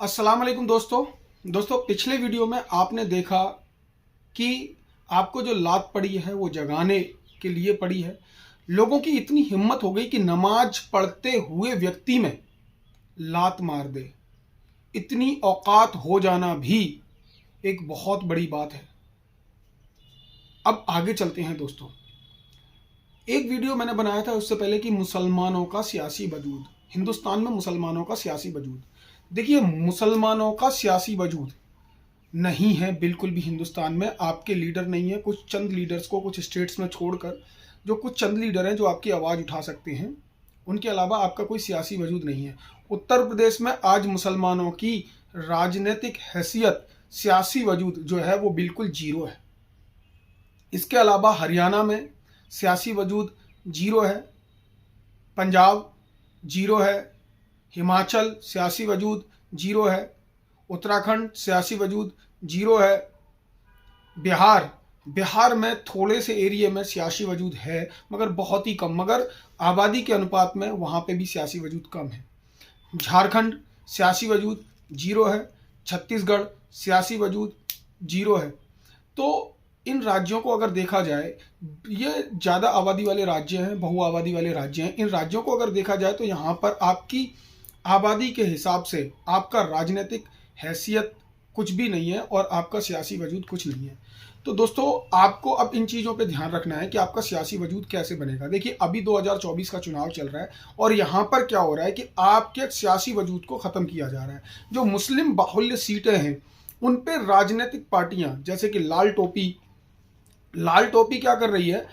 अस्सलाम वालेकुम दोस्तों पिछले वीडियो में आपने देखा कि आपको जो लात पड़ी है वो जगाने के लिए पड़ी है। लोगों की इतनी हिम्मत हो गई कि नमाज पढ़ते हुए व्यक्ति में लात मार दे। इतनी औकात हो जाना भी एक बहुत बड़ी बात है। अब आगे चलते हैं दोस्तों। एक वीडियो मैंने बनाया था उससे पहले कि मुसलमानों का सियासी वजूद, हिंदुस्तान में मुसलमानों का सियासी वजूद। देखिए, मुसलमानों का सियासी वजूद नहीं है बिल्कुल भी हिंदुस्तान में। आपके लीडर नहीं है, कुछ चंद लीडर्स को कुछ स्टेट्स में छोड़कर जो कुछ चंद लीडर हैं जो आपकी आवाज़ उठा सकते हैं, उनके अलावा आपका कोई सियासी वजूद नहीं है। उत्तर प्रदेश में आज मुसलमानों की राजनीतिक हैसियत, सियासी वजूद जो है वो बिल्कुल जीरो है। इसके अलावा हरियाणा में सियासी वजूद जीरो है, पंजाब जीरो है, हिमाचल सियासी वजूद जीरो है, उत्तराखंड सियासी वजूद जीरो है, बिहार में थोड़े से एरिया में सियासी वजूद है मगर बहुत ही कम, मगर आबादी के अनुपात में वहाँ पे भी सियासी वजूद कम है। झारखंड सियासी वजूद जीरो है, छत्तीसगढ़ सियासी वजूद जीरो है। तो इन राज्यों को अगर देखा जाए, ये ज़्यादा आबादी वाले राज्य हैं, बहु आबादी वाले राज्य हैं। इन राज्यों को अगर देखा जाए तो यहाँ पर आपकी आबादी के हिसाब से आपका राजनीतिक हैसियत कुछ भी नहीं है और आपका सियासी वजूद कुछ नहीं है। तो दोस्तों, आपको अब इन चीज़ों पे ध्यान रखना है कि आपका सियासी वजूद कैसे बनेगा। देखिए, अभी 2024 का चुनाव चल रहा है और यहाँ पर क्या हो रहा है कि आपके सियासी वजूद को ख़त्म किया जा रहा है। जो मुस्लिम बाहुल्य सीटें हैं उन पर राजनीतिक पार्टियाँ जैसे कि लाल टोपी क्या कर रही है,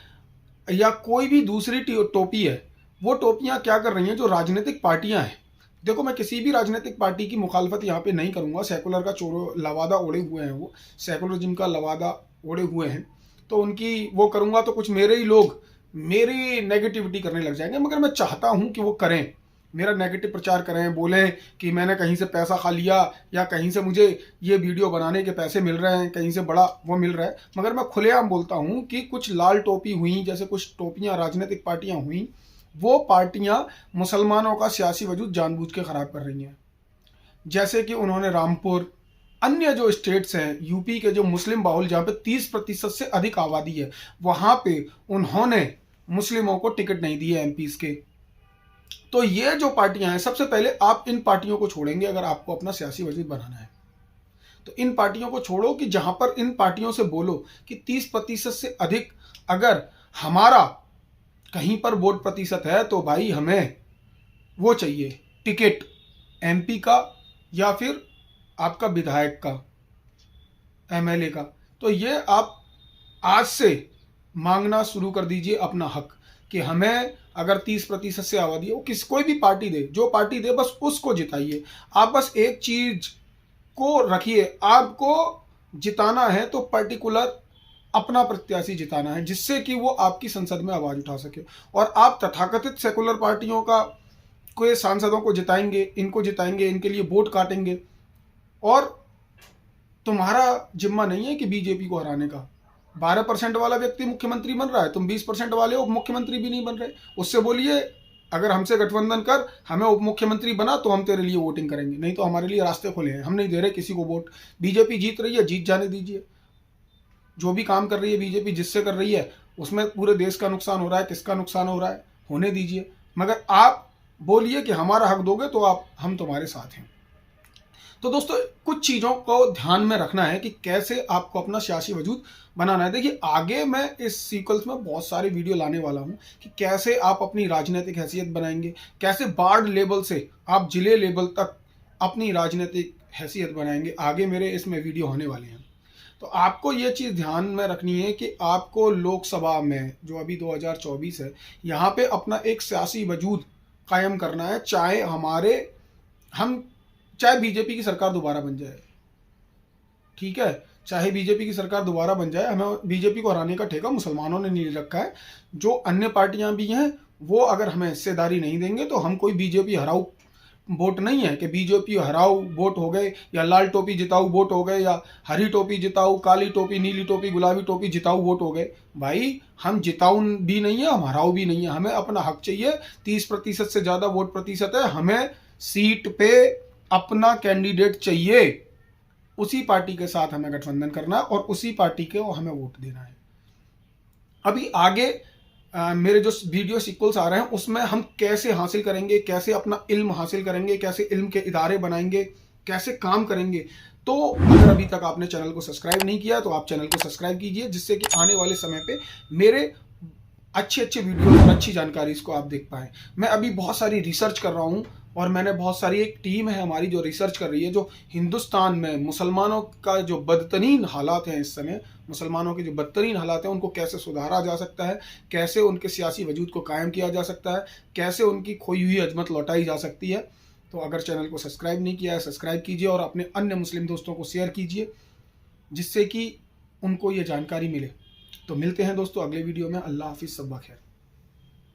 या कोई भी दूसरी टोपी है, वो टोपियाँ क्या कर रही हैं जो राजनीतिक पार्टियाँ हैं। देखो, मैं किसी भी राजनीतिक पार्टी की मुखालफत यहाँ पे नहीं करूँगा। सेकुलर का चोरो लवादा ओढ़े हुए हैं, वो सेकुलरिज्म का लवादा ओढ़े हुए हैं, तो उनकी वो करूँगा तो कुछ मेरे ही लोग मेरी नेगेटिविटी करने लग जाएंगे। मगर मैं चाहता हूँ कि वो करें, मेरा नेगेटिव प्रचार करें, बोलें कि मैंने कहीं से पैसा खा लिया या कहीं से मुझे ये वीडियो बनाने के पैसे मिल रहे हैं, कहीं से बड़ा वो मिल रहा है। मगर मैं खुलेआम बोलता हूँ कि कुछ लाल टोपी हुई, जैसे कुछ टोपियाँ राजनीतिक पार्टियाँ हुई, वो पार्टियां मुसलमानों का सियासी वजूद जानबूझ के खराब कर रही हैं। जैसे कि उन्होंने रामपुर, अन्य जो स्टेट्स हैं यूपी के जो मुस्लिम बाहुल, जहाँ पे 30% से अधिक आबादी है, वहां पे उन्होंने मुस्लिमों को टिकट नहीं दिए एमपीज के। तो ये जो पार्टियां हैं, सबसे पहले आप इन पार्टियों को छोड़ेंगे अगर आपको अपना सियासी वजूद बनाना है। तो इन पार्टियों को छोड़ो कि जहां पर इन पार्टियों से बोलो कि 30% से अधिक अगर हमारा कहीं पर वोट प्रतिशत है तो भाई हमें वो चाहिए टिकट एमपी का या फिर आपका विधायक का, एमएलए का। तो ये आप आज से मांगना शुरू कर दीजिए अपना हक कि हमें अगर 30% से आबादी है, वो कोई भी पार्टी दे, जो पार्टी दे बस उसको जिताइए। आप बस एक चीज को रखिए, आपको जिताना है तो पर्टिकुलर अपना प्रत्याशी जिताना है, जिससे कि वो आपकी संसद में आवाज उठा सके। और आप तथाकथित सेकुलर पार्टियों का कोई सांसदों को जिताएंगे, इनको जिताएंगे, इनके लिए वोट काटेंगे, और तुम्हारा जिम्मा नहीं है कि बीजेपी को हराने का। 12% वाला व्यक्ति मुख्यमंत्री बन रहा है, तुम 20% वाले उप मुख्यमंत्री भी नहीं बन रहे, उससे बोलिए अगर हमसे गठबंधन कर, हमें उप मुख्यमंत्री बना तो हम तेरे लिए वोटिंग करेंगे, नहीं तो हमारे लिए रास्ते खुले हैं, हम नहीं दे रहे किसी को वोट। बीजेपी जीत रही है, जीत जाने दीजिए। जो भी काम कर रही है बीजेपी, जिससे कर रही है, उसमें पूरे देश का नुकसान हो रहा है, किसका नुकसान हो रहा है, होने दीजिए। मगर आप बोलिए कि हमारा हक दोगे तो हम तुम्हारे साथ हैं। तो दोस्तों, कुछ चीज़ों को ध्यान में रखना है कि कैसे आपको अपना सियासी वजूद बनाना है। देखिए, आगे मैं इस सीक्वेंस में बहुत सारे वीडियो लाने वाला हूं कि कैसे आप अपनी राजनीतिक हैसियत बनाएंगे, कैसे वार्ड लेवल से आप जिले लेवल तक अपनी राजनीतिक हैसियत बनाएंगे। आगे मेरे इसमें वीडियो होने वाले हैं। तो आपको ये चीज़ ध्यान में रखनी है कि आपको लोकसभा में, जो अभी 2024 है, यहाँ पे अपना एक सियासी वजूद कायम करना है। चाहे बीजेपी की सरकार दोबारा बन जाए, ठीक है, चाहे बीजेपी की सरकार दोबारा बन जाए, हमें बीजेपी को हराने का ठेका मुसलमानों ने नहीं रखा है। जो अन्य पार्टियां भी हैं वो अगर हमें हिस्सेदारी नहीं देंगे तो हम कोई बीजेपी हराऊ वोट नहीं है कि बीजेपी हराऊ वोट हो गए, या लाल टोपी जिताऊ वोट हो गए, या हरी टोपी जिताऊ, काली टोपी, नीली टोपी, गुलाबी टोपी जिताऊ वोट हो गए। भाई, हम जिताऊ भी नहीं है, हम हराऊ भी नहीं है। हमें अपना हक चाहिए। 30% से ज़्यादा वोट प्रतिशत है, हमें सीट पे अपना कैंडिडेट चाहिए, उसी पार्टी के साथ हमें गठबंधन करना है और उसी पार्टी को हमें वोट देना है। अभी आगे मेरे जो वीडियो सीक्वल्स आ रहे हैं उसमें हम कैसे हासिल करेंगे, कैसे अपना इल्म हासिल करेंगे, कैसे इल्म के इदारे बनाएंगे, कैसे काम करेंगे। तो अगर अभी तक आपने चैनल को सब्सक्राइब नहीं किया तो आप चैनल को सब्सक्राइब कीजिए, जिससे कि आने वाले समय पे मेरे अच्छे अच्छे वीडियो और अच्छी जानकारी इसको आप देख पाएँ। मैं अभी बहुत सारी रिसर्च कर रहा हूँ और मैंने बहुत सारी, एक टीम है हमारी जो रिसर्च कर रही है, जो हिंदुस्तान में मुसलमानों का जो बदतरीन हालात हैं इस समय, मुसलमानों के जो बदतरीन हालात हैं उनको कैसे सुधारा जा सकता है, कैसे उनके सियासी वजूद को कायम किया जा सकता है, कैसे उनकी खोई हुई अजमत लौटाई जा सकती है। तो अगर चैनल को सब्सक्राइब नहीं किया है सब्सक्राइब कीजिए और अपने अन्य मुस्लिम दोस्तों को शेयर कीजिए, जिससे कि उनको ये जानकारी मिले। तो मिलते हैं दोस्तों अगले वीडियो में। अल्लाह हाफिज़, सब खैर।